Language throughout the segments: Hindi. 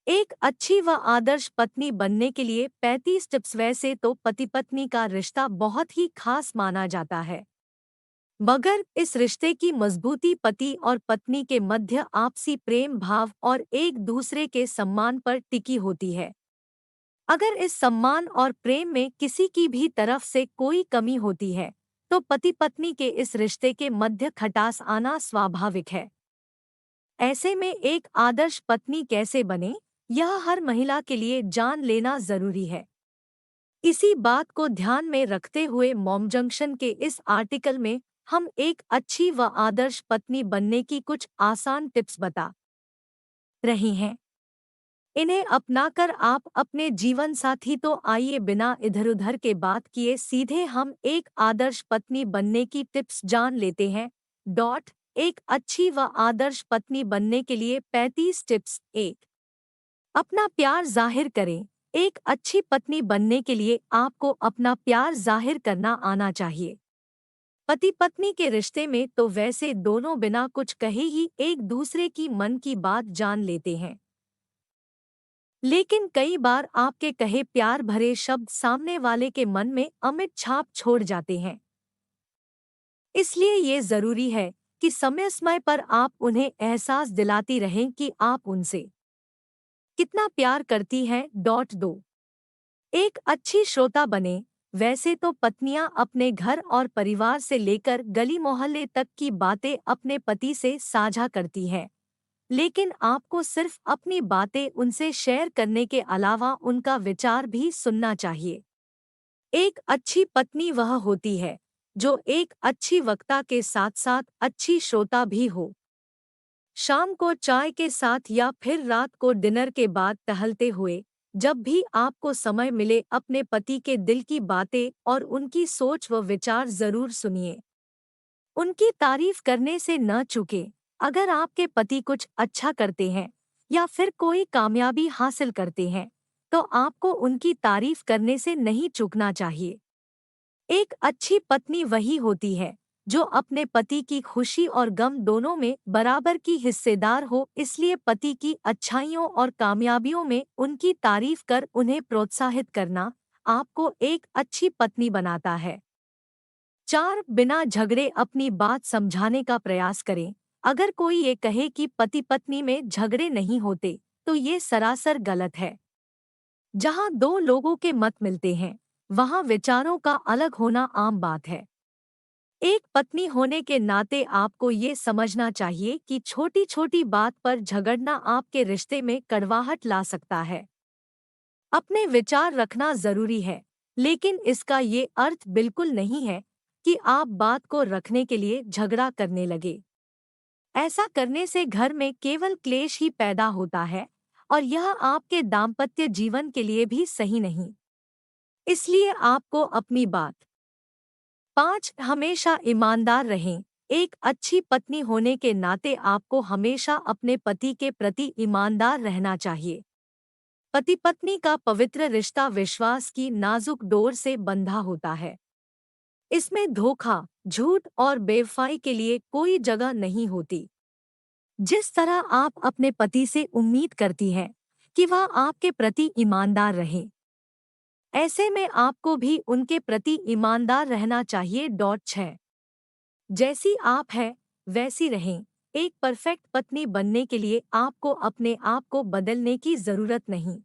एक अच्छी व आदर्श पत्नी बनने के लिए 35 टिप्स। वैसे तो पति पत्नी का रिश्ता बहुत ही खास माना जाता है, मगर इस रिश्ते की मजबूती पति और पत्नी के मध्य आपसी प्रेम भाव और एक दूसरे के सम्मान पर टिकी होती है। अगर इस सम्मान और प्रेम में किसी की भी तरफ से कोई कमी होती है, तो पति पत्नी के इस रिश्ते के मध्य खटास आना स्वाभाविक है। ऐसे में एक आदर्श पत्नी कैसे बने, यह हर महिला के लिए जान लेना जरूरी है। इसी बात को ध्यान में रखते हुए मॉम जंक्शन के इस आर्टिकल में हम एक अच्छी व आदर्श पत्नी बनने की कुछ आसान टिप्स बता रही हैं। इन्हें अपनाकर आप अपने जीवन साथी तो आइए बिना इधर उधर के बात किए सीधे हम एक आदर्श पत्नी बनने की टिप्स जान लेते हैं। एक अच्छी व आदर्श पत्नी बनने के लिए 35 टिप्स। 1, अपना प्यार जाहिर करें। एक अच्छी पत्नी बनने के लिए आपको अपना प्यार जाहिर करना आना चाहिए। पति पत्नी के रिश्ते में तो वैसे दोनों बिना कुछ कहे ही एक दूसरे की मन की बात जान लेते हैं, लेकिन कई बार आपके कहे प्यार भरे शब्द सामने वाले के मन में अमिट छाप छोड़ जाते हैं। इसलिए ये जरूरी है कि समय समय पर आप उन्हें एहसास दिलाती रहें कि आप उनसे कितना प्यार करती हैं। 2, एक अच्छी श्रोता बने। वैसे तो पत्नियां अपने घर और परिवार से लेकर गली मोहल्ले तक की बातें अपने पति से साझा करती हैं, लेकिन आपको सिर्फ अपनी बातें उनसे शेयर करने के अलावा उनका विचार भी सुनना चाहिए। एक अच्छी पत्नी वह होती है जो एक अच्छी वक्ता के साथ साथ अच्छी श्रोता भी हो। शाम को चाय के साथ या फिर रात को डिनर के बाद टहलते हुए जब भी आपको समय मिले अपने पति के दिल की बातें और उनकी सोच व विचार जरूर सुनिए। उनकी तारीफ करने से न चूके। अगर आपके पति कुछ अच्छा करते हैं या फिर कोई कामयाबी हासिल करते हैं, तो आपको उनकी तारीफ करने से नहीं चूकना चाहिए। एक अच्छी पत्नी वही होती है जो अपने पति की खुशी और गम दोनों में बराबर की हिस्सेदार हो। इसलिए पति की अच्छाइयों और कामयाबियों में उनकी तारीफ कर उन्हें प्रोत्साहित करना आपको एक अच्छी पत्नी बनाता है। 4, बिना झगड़े अपनी बात समझाने का प्रयास करें। अगर कोई ये कहे कि पति पत्नी में झगड़े नहीं होते, तो ये सरासर गलत है। जहाँ दो लोगों के मत मिलते हैं, वहाँ विचारों का अलग होना आम बात है। एक पत्नी होने के नाते आपको ये समझना चाहिए कि छोटी छोटी बात पर झगड़ना आपके रिश्ते में कड़वाहट ला सकता है। अपने विचार रखना जरूरी है, लेकिन इसका ये अर्थ बिल्कुल नहीं है कि आप बात को रखने के लिए झगड़ा करने लगे। ऐसा करने से घर में केवल क्लेश ही पैदा होता है और यह आपके दाम्पत्य जीवन के लिए भी सही नहीं। इसलिए आपको अपनी बात 5, हमेशा ईमानदार रहें। एक अच्छी पत्नी होने के नाते आपको हमेशा अपने पति के प्रति ईमानदार रहना चाहिए। पति पत्नी का पवित्र रिश्ता विश्वास की नाजुक डोर से बंधा होता है। इसमें धोखा, झूठ और बेवफाई के लिए कोई जगह नहीं होती। जिस तरह आप अपने पति से उम्मीद करती हैं कि वह आपके प्रति ईमानदार रहे, ऐसे में आपको भी उनके प्रति ईमानदार रहना चाहिए। 6, जैसी आप हैं वैसी रहें। एक परफेक्ट पत्नी बनने के लिए आपको अपने आप को बदलने की जरूरत नहीं।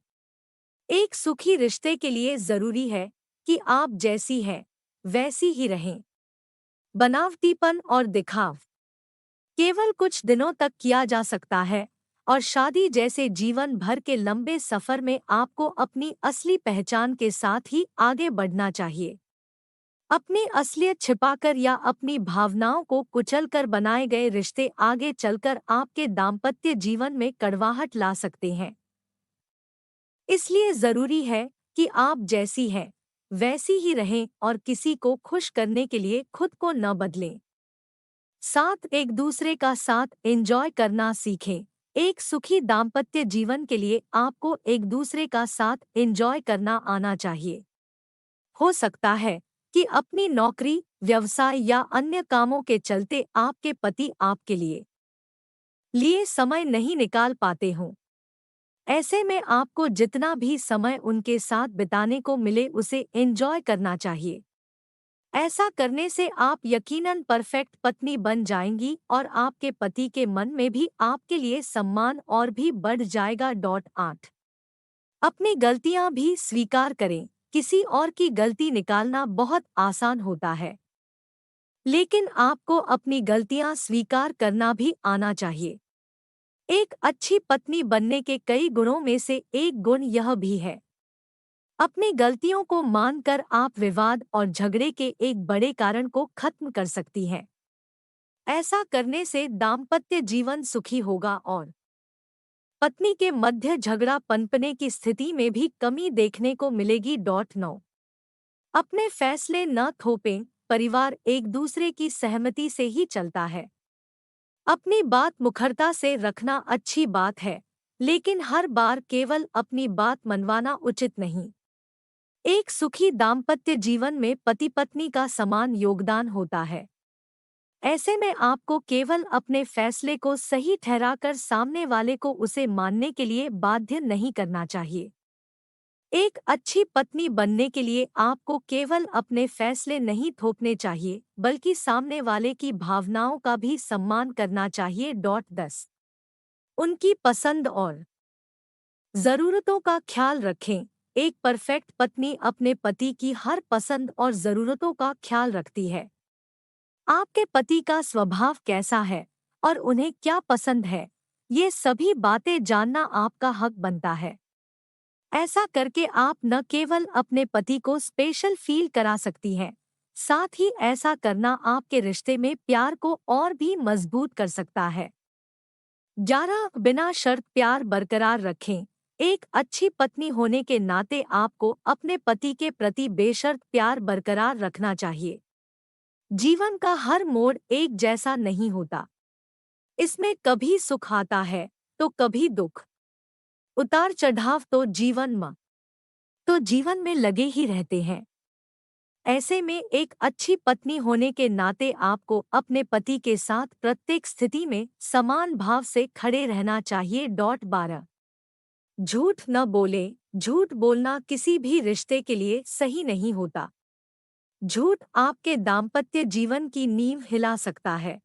एक सुखी रिश्ते के लिए जरूरी है कि आप जैसी हैं वैसी ही रहें। बनावटीपन और दिखाव केवल कुछ दिनों तक किया जा सकता है, और शादी जैसे जीवन भर के लंबे सफर में आपको अपनी असली पहचान के साथ ही आगे बढ़ना चाहिए। अपनी असलियत छिपाकर या अपनी भावनाओं को कुचलकर बनाए गए रिश्ते आगे चलकर आपके दाम्पत्य जीवन में कड़वाहट ला सकते हैं। इसलिए जरूरी है कि आप जैसी हैं वैसी ही रहें और किसी को खुश करने के लिए खुद को न बदलें। 7, एक दूसरे का साथ एंजॉय करना सीखें। एक सुखी दाम्पत्य जीवन के लिए आपको एक दूसरे का साथ एंजॉय करना आना चाहिए। हो सकता है कि अपनी नौकरी, व्यवसाय या अन्य कामों के चलते आपके पति आपके लिए समय नहीं निकाल पाते हों। ऐसे में आपको जितना भी समय उनके साथ बिताने को मिले उसे एंजॉय करना चाहिए। ऐसा करने से आप यकीनन परफेक्ट पत्नी बन जाएंगी और आपके पति के मन में भी आपके लिए सम्मान और भी बढ़ जाएगा। 8 अपनी गलतियां भी स्वीकार करें। किसी और की गलती निकालना बहुत आसान होता है, लेकिन आपको अपनी गलतियां स्वीकार करना भी आना चाहिए। एक अच्छी पत्नी बनने के कई गुणों में से एक गुण यह भी है। अपनी गलतियों को मानकर आप विवाद और झगड़े के एक बड़े कारण को खत्म कर सकती हैं। ऐसा करने से दाम्पत्य जीवन सुखी होगा और पत्नी के मध्य झगड़ा पनपने की स्थिति में भी कमी देखने को मिलेगी। 9 अपने फैसले न थोपें। परिवार एक दूसरे की सहमति से ही चलता है। अपनी बात मुखरता से रखना अच्छी बात है, लेकिन हर बार केवल अपनी बात मनवाना उचित नहीं। एक सुखी दाम्पत्य जीवन में पति पत्नी का समान योगदान होता है। ऐसे में आपको केवल अपने फैसले को सही ठहराकर सामने वाले को उसे मानने के लिए बाध्य नहीं करना चाहिए। एक अच्छी पत्नी बनने के लिए आपको केवल अपने फैसले नहीं थोपने चाहिए, बल्कि सामने वाले की भावनाओं का भी सम्मान करना चाहिए। 10 उनकी पसंद और ज़रूरतों का ख्याल रखें। एक परफेक्ट पत्नी अपने पति की हर पसंद और ज़रूरतों का ख्याल रखती है। आपके पति का स्वभाव कैसा है और उन्हें क्या पसंद है, ये सभी बातें जानना आपका हक बनता है। ऐसा करके आप न केवल अपने पति को स्पेशल फील करा सकती हैं, साथ ही ऐसा करना आपके रिश्ते में प्यार को और भी मजबूत कर सकता है। 11 बिना शर्त प्यार बरकरार रखें। एक अच्छी पत्नी होने के नाते आपको अपने पति के प्रति बेशर्त प्यार बरकरार रखना चाहिए। जीवन का हर मोड़ एक जैसा नहीं होता। इसमें कभी सुख आता है तो कभी दुख, उतार चढ़ाव तो जीवन में लगे ही रहते हैं। ऐसे में एक अच्छी पत्नी होने के नाते आपको अपने पति के साथ प्रत्येक स्थिति में समान भाव से खड़े रहना चाहिए। 12 झूठ न बोले। झूठ बोलना किसी भी रिश्ते के लिए सही नहीं होता। झूठ आपके दाम्पत्य जीवन की नींव हिला सकता है।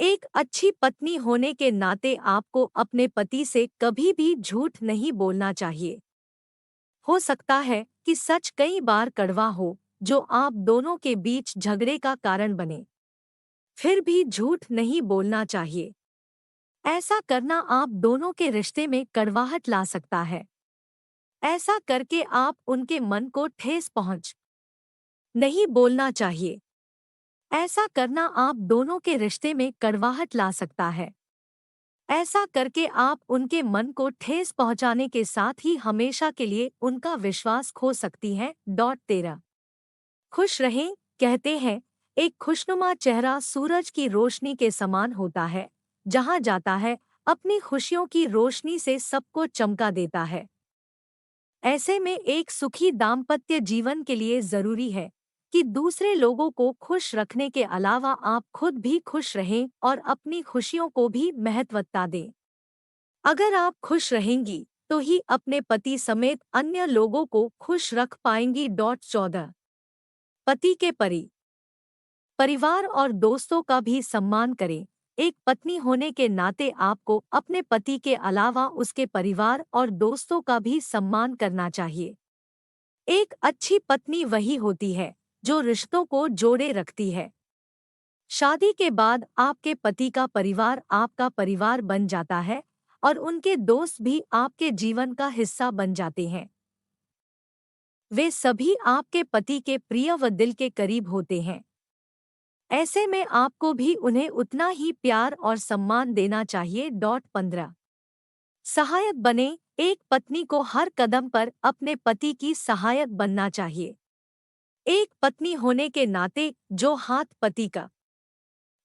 एक अच्छी पत्नी होने के नाते आपको अपने पति से कभी भी झूठ नहीं बोलना चाहिए। हो सकता है कि सच कई बार कड़वा हो, जो आप दोनों के बीच झगड़े का कारण बने। फिर भी झूठ नहीं बोलना चाहिए। ऐसा करना आप दोनों के रिश्ते में कड़वाहट ला सकता है। ऐसा करके आप उनके मन को ठेस पहुंच नहीं बोलना चाहिए। ऐसा करना आप दोनों के रिश्ते में कड़वाहट ला सकता है। ऐसा करके आप उनके मन को ठेस पहुंचाने के साथ ही हमेशा के लिए उनका विश्वास खो सकती हैं। 13 खुश रहें। कहते हैं, एक खुशनुमा चेहरा सूरज की रोशनी के समान होता है। जहां जाता है, अपनी खुशियों की रोशनी से सबको चमका देता है। ऐसे में एक सुखी दाम्पत्य जीवन के लिए जरूरी है कि दूसरे लोगों को खुश रखने के अलावा आप खुद भी खुश रहें और अपनी खुशियों को भी महत्वता दें। अगर आप खुश रहेंगी तो ही अपने पति समेत अन्य लोगों को खुश रख पाएंगी। 14 पति के परिवार और दोस्तों का भी सम्मान करें। एक पत्नी होने के नाते आपको अपने पति के अलावा उसके परिवार और दोस्तों का भी सम्मान करना चाहिए। एक अच्छी पत्नी वही होती है जो रिश्तों को जोड़े रखती है। शादी के बाद आपके पति का परिवार आपका परिवार बन जाता है और उनके दोस्त भी आपके जीवन का हिस्सा बन जाते हैं। वे सभी आपके पति के प्रिय व दिल के करीब होते हैं। ऐसे में आपको भी उन्हें उतना ही प्यार और सम्मान देना चाहिए। 15 सहायक बने। एक पत्नी को हर कदम पर अपने पति की सहायक बनना चाहिए। एक पत्नी होने के नाते जो हाथ पति का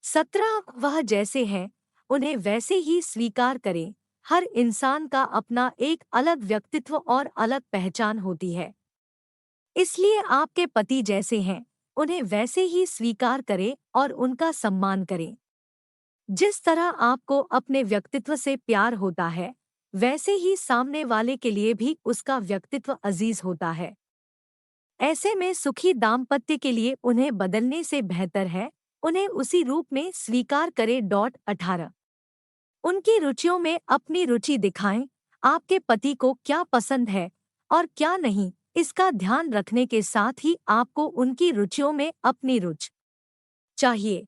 17 वह जैसे हैं उन्हें वैसे ही स्वीकार करें। हर इंसान का अपना एक अलग व्यक्तित्व और अलग पहचान होती है, इसलिए आपके पति जैसे हैं उन्हें वैसे ही स्वीकार करें और उनका सम्मान करें। जिस तरह आपको अपने व्यक्तित्व से प्यार होता है, वैसे ही सामने वाले के लिए भी उसका व्यक्तित्व अजीज होता है। ऐसे में सुखी दाम्पत्य के लिए उन्हें बदलने से बेहतर है उन्हें उसी रूप में स्वीकार करे। 18 उनकी रुचियों में अपनी रुचि दिखाएं। आपके पति को क्या पसंद है और क्या नहीं, इसका ध्यान रखने के साथ ही आपको उनकी रुचियों में अपनी रुचि चाहिए।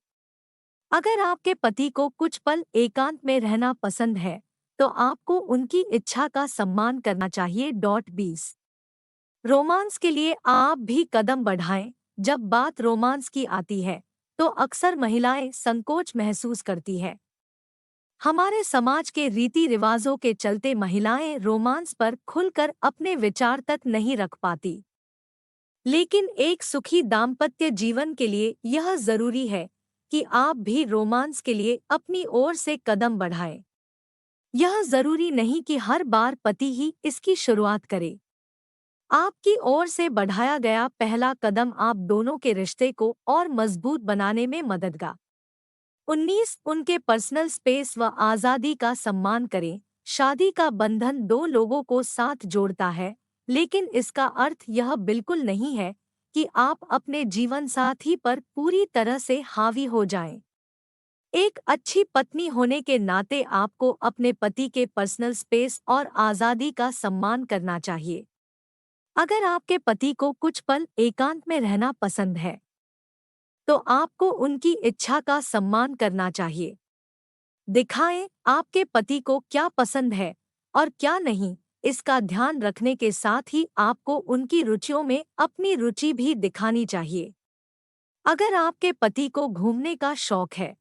अगर आपके पति को कुछ पल एकांत में रहना पसंद है तो आपको उनकी इच्छा का सम्मान करना चाहिए। 20 रोमांस के लिए आप भी कदम बढ़ाएं। जब बात रोमांस की आती है तो अक्सर महिलाएं संकोच महसूस करती है। हमारे समाज के रीति रिवाजों के चलते महिलाएं रोमांस पर खुलकर अपने विचार तक नहीं रख पाती। लेकिन एक सुखी दाम्पत्य जीवन के लिए यह जरूरी है कि आप भी रोमांस के लिए अपनी ओर से कदम बढ़ाएं। यह जरूरी नहीं कि हर बार पति ही इसकी शुरुआत करे। आपकी ओर से बढ़ाया गया पहला कदम आप दोनों के रिश्ते को और मजबूत बनाने में मददगार। 19 उनके पर्सनल स्पेस व आज़ादी का सम्मान करें। शादी का बंधन दो लोगों को साथ जोड़ता है, लेकिन इसका अर्थ यह बिल्कुल नहीं है कि आप अपने जीवन साथी पर पूरी तरह से हावी हो जाएं। एक अच्छी पत्नी होने के नाते आपको अपने पति के पर्सनल स्पेस और आज़ादी का सम्मान करना चाहिए। अगर आपके पति को कुछ पल एकांत में रहना पसंद है तो आपको उनकी इच्छा का सम्मान करना चाहिए। दिखाएं आपके पति को क्या पसंद है और क्या नहीं, इसका ध्यान रखने के साथ ही आपको उनकी रुचियों में अपनी रुचि भी दिखानी चाहिए। अगर आपके पति को घूमने का शौक है।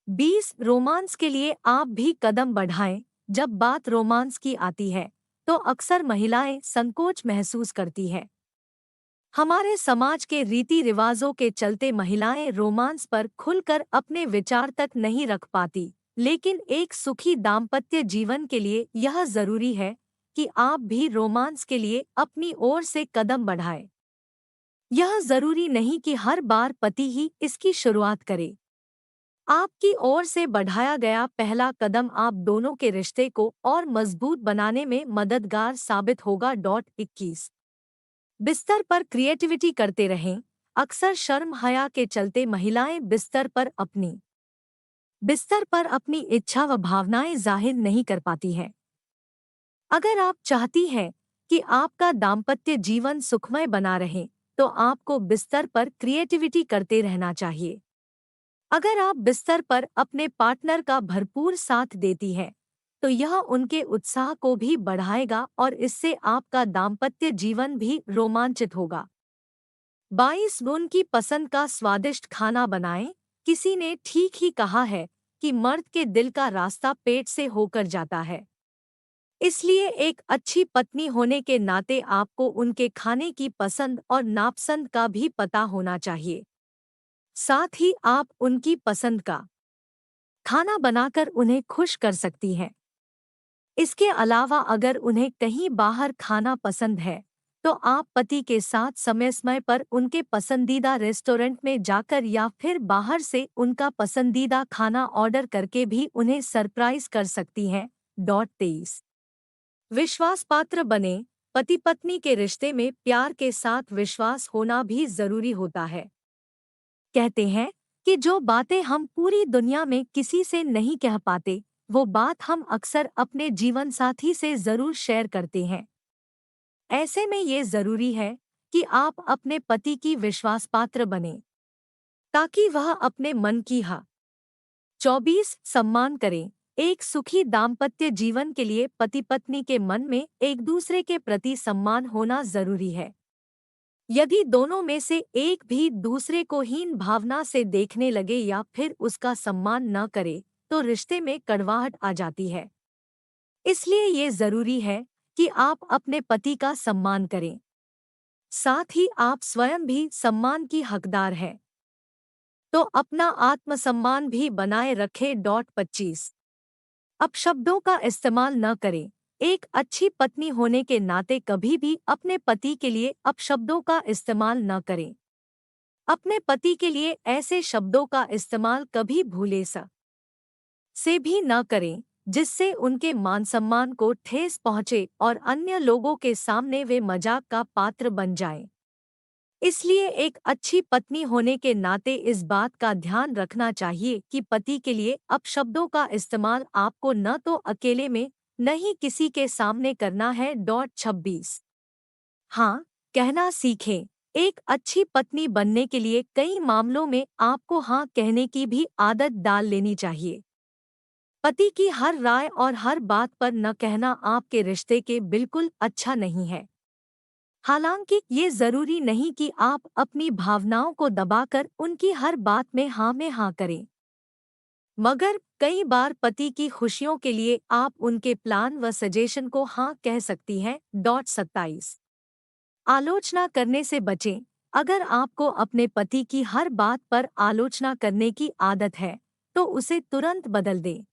20 रोमांस के लिए आप भी कदम बढ़ाएं। जब बात रोमांस की आती है तो अक्सर महिलाएं संकोच महसूस करती है। हमारे समाज के रीति रिवाजों के चलते महिलाएं रोमांस पर खुलकर अपने विचार तक नहीं रख पाती। लेकिन एक सुखी दाम्पत्य जीवन के लिए यह जरूरी है कि आप भी रोमांस के लिए अपनी ओर से कदम बढ़ाएं। यह जरूरी नहीं कि हर बार पति ही इसकी शुरुआत करे। आपकी ओर से बढ़ाया गया पहला कदम आप दोनों के रिश्ते को और मजबूत बनाने में मददगार साबित होगा। 21 बिस्तर पर क्रिएटिविटी करते रहें। अक्सर शर्म हया के चलते महिलाएं बिस्तर पर अपनी इच्छा व भावनाएं जाहिर नहीं कर पाती हैं। अगर आप चाहती हैं कि आपका दाम्पत्य जीवन सुखमय बना रहे तो आपको बिस्तर पर क्रिएटिविटी करते रहना चाहिए। अगर आप बिस्तर पर अपने पार्टनर का भरपूर साथ देती हैं तो यह उनके उत्साह को भी बढ़ाएगा और इससे आपका दाम्पत्य जीवन भी रोमांचित होगा। 22 उनकी पसंद का स्वादिष्ट खाना बनाएं। किसी ने ठीक ही कहा है कि मर्द के दिल का रास्ता पेट से होकर जाता है। इसलिए एक अच्छी पत्नी होने के नाते आपको उनके खाने की पसंद और नापसंद का भी पता होना चाहिए। साथ ही आप उनकी पसंद का खाना बनाकर उन्हें खुश कर सकती हैं। इसके अलावा अगर उन्हें कहीं बाहर खाना पसंद है तो आप पति के साथ समय पर उनके पसंदीदा रेस्टोरेंट में जाकर या फिर बाहर से उनका पसंदीदा खाना ऑर्डर करके भी उन्हें सरप्राइज कर सकती हैं। 23 विश्वास पात्र बने। पति पत्नी के रिश्ते में प्यार के साथ विश्वास होना भी जरूरी होता है। कहते हैं कि जो बातें हम पूरी दुनिया में किसी से नहीं कह पाते वो बात हम अक्सर अपने जीवन साथी से जरूर शेयर करते हैं। ऐसे में ये जरूरी है कि आप अपने पति की विश्वास पात्र बने ताकि वह अपने मन की 24 सम्मान करें। एक सुखी दाम्पत्य जीवन के लिए पति पत्नी के मन में एक दूसरे के प्रति सम्मान होना जरूरी है। यदि दोनों में से एक भी दूसरे को हीन भावना से देखने लगे या फिर उसका सम्मान न करे तो रिश्ते में कड़वाहट आ जाती है। इसलिए ये जरूरी है कि आप अपने पति का सम्मान करें। साथ ही आप स्वयं भी सम्मान की हकदार हैं तो अपना आत्मसम्मान भी बनाए रखें। 25 अपशब्दों का इस्तेमाल न करें। एक अच्छी पत्नी होने के नाते कभी भी अपने पति के लिए अपशब्दों का इस्तेमाल न करें। अपने पति के लिए ऐसे शब्दों का इस्तेमाल कभी भूले से भी न करें जिससे उनके मान सम्मान को ठेस पहुंचे और अन्य लोगों के सामने वे मजाक का पात्र बन जाएं। इसलिए एक अच्छी पत्नी होने के नाते इस बात का ध्यान रखना चाहिए कि पति के लिए अपशब्दों का इस्तेमाल आपको न तो अकेले में न ही किसी के सामने करना है। 26 हाँ कहना सीखें। एक अच्छी पत्नी बनने के लिए कई मामलों में आपको हाँ कहने की भी आदत डाल लेनी चाहिए। पति की हर राय और हर बात पर न कहना आपके रिश्ते के बिल्कुल अच्छा नहीं है। हालांकि ये जरूरी नहीं कि आप अपनी भावनाओं को दबाकर उनकी हर बात में हाँ करें, मगर कई बार पति की खुशियों के लिए आप उनके प्लान व सजेशन को हाँ कह सकती हैं। 27 आलोचना करने से बचें। अगर आपको अपने पति की हर बात पर आलोचना करने की आदत है तो उसे तुरंत बदल दें।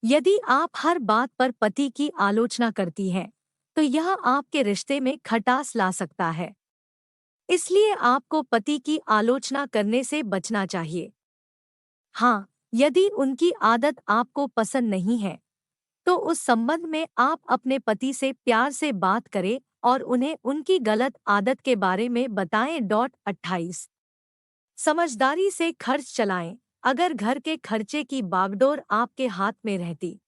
यदि आप हर बात पर पति की आलोचना करती हैं तो यह आपके रिश्ते में खटास ला सकता है। इसलिए आपको पति की आलोचना करने से बचना चाहिए। हाँ, यदि उनकी आदत आपको पसंद नहीं है तो उस संबंध में आप अपने पति से प्यार से बात करें और उन्हें उनकी गलत आदत के बारे में बताएं। 28 समझदारी से खर्च चलाएं। अगर घर के खर्चे की बागडोर आपके हाथ में रहती।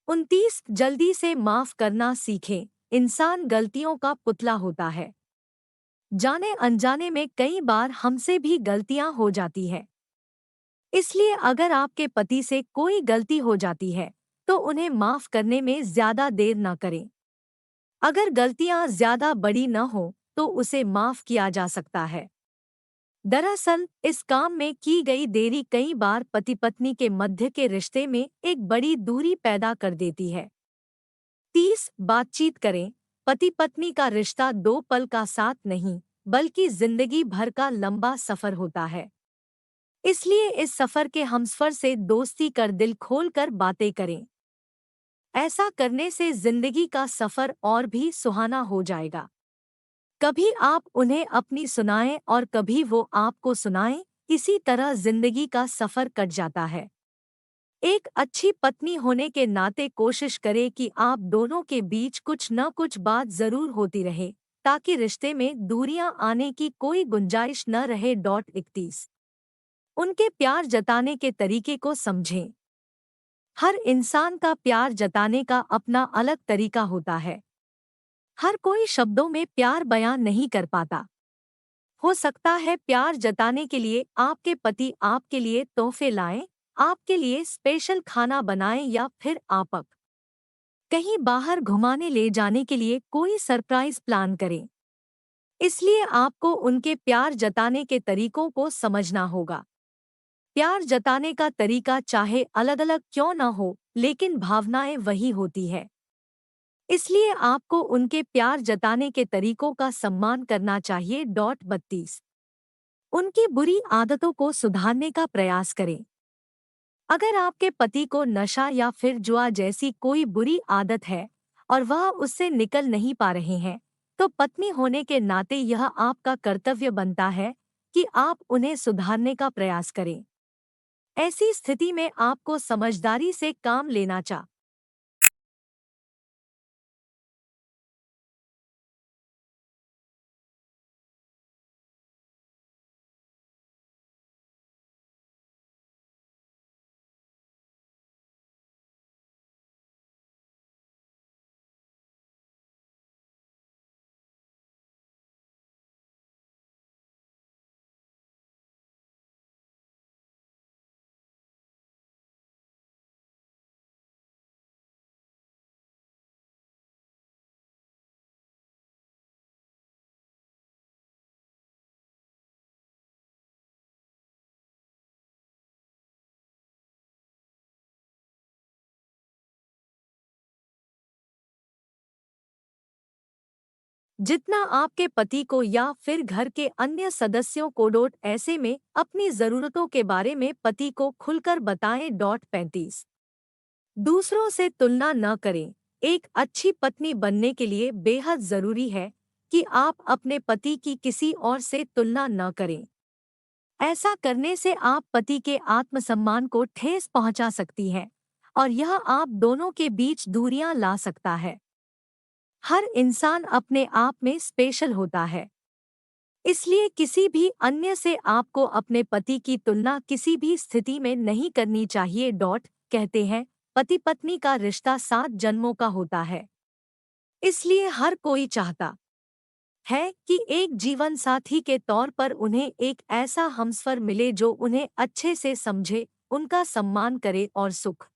29 जल्दी से माफ करना सीखें। इंसान गलतियों का पुतला होता है। जाने अनजाने में कई बार हमसे भी गलतियां हो जाती है। इसलिए अगर आपके पति से कोई गलती हो जाती है तो उन्हें माफ करने में ज्यादा देर न करें। अगर गलतियां ज्यादा बड़ी न हो तो उसे माफ किया जा सकता है। दरअसल इस काम में की गई देरी कई बार पति पत्नी के मध्य के रिश्ते में एक बड़ी दूरी पैदा कर देती है। 30 बातचीत करें। पति पत्नी का रिश्ता 2 पल का साथ नहीं बल्कि जिंदगी भर का लंबा सफर होता है। इसलिए इस सफर के हमसफर से दोस्ती कर दिल खोलकर बातें करें। ऐसा करने से जिंदगी का सफर और भी सुहाना हो जाएगा। कभी आप उन्हें अपनी सुनाएं और कभी वो आपको सुनाएं। इसी तरह जिंदगी का सफर कट जाता है। एक अच्छी पत्नी होने के नाते कोशिश करें कि आप दोनों के बीच कुछ न कुछ बात जरूर होती रहे ताकि रिश्ते में दूरियां आने की कोई गुंजाइश न रहे। 31 उनके प्यार जताने के तरीके को समझें। हर इंसान का प्यार जताने का अपना अलग तरीका होता है। हर कोई शब्दों में प्यार बयां नहीं कर पाता। हो सकता है प्यार जताने के लिए आपके पति आपके लिए तोहफे लाएं, आपके लिए स्पेशल खाना बनाएं या फिर आप कहीं बाहर घुमाने ले जाने के लिए कोई सरप्राइज प्लान करें। इसलिए आपको उनके प्यार जताने के तरीकों को समझना होगा। प्यार जताने का तरीका चाहे अलग अलग क्यों न हो, लेकिन भावनाएं वही होती है। इसलिए आपको उनके प्यार जताने के तरीकों का सम्मान करना चाहिए। 32 उनकी बुरी आदतों को सुधारने का प्रयास करें। अगर आपके पति को नशा या फिर जुआ जैसी कोई बुरी आदत है और वह उससे निकल नहीं पा रहे हैं तो पत्नी होने के नाते यह आपका कर्तव्य बनता है कि आप उन्हें सुधारने का प्रयास करें। ऐसी स्थिति में आपको समझदारी से काम लेना चाहिए। जितना आपके पति को या फिर घर के अन्य सदस्यों को ऐसे में अपनी जरूरतों के बारे में पति को खुलकर बताएं। 35 दूसरों से तुलना न करें। एक अच्छी पत्नी बनने के लिए बेहद जरूरी है कि आप अपने पति की किसी और से तुलना न करें। ऐसा करने से आप पति के आत्मसम्मान को ठेस पहुंचा सकती हैं और यह आप दोनों के बीच दूरियां ला सकता है। हर इंसान अपने आप में स्पेशल होता है, इसलिए किसी भी अन्य से आपको अपने पति की तुलना किसी भी स्थिति में नहीं करनी चाहिए। कहते हैं पति पत्नी का रिश्ता 7 जन्मों का होता है, इसलिए हर कोई चाहता है कि एक जीवन साथी के तौर पर उन्हें एक ऐसा हमसफर मिले जो उन्हें अच्छे से समझे, उनका सम्मान करे और सुख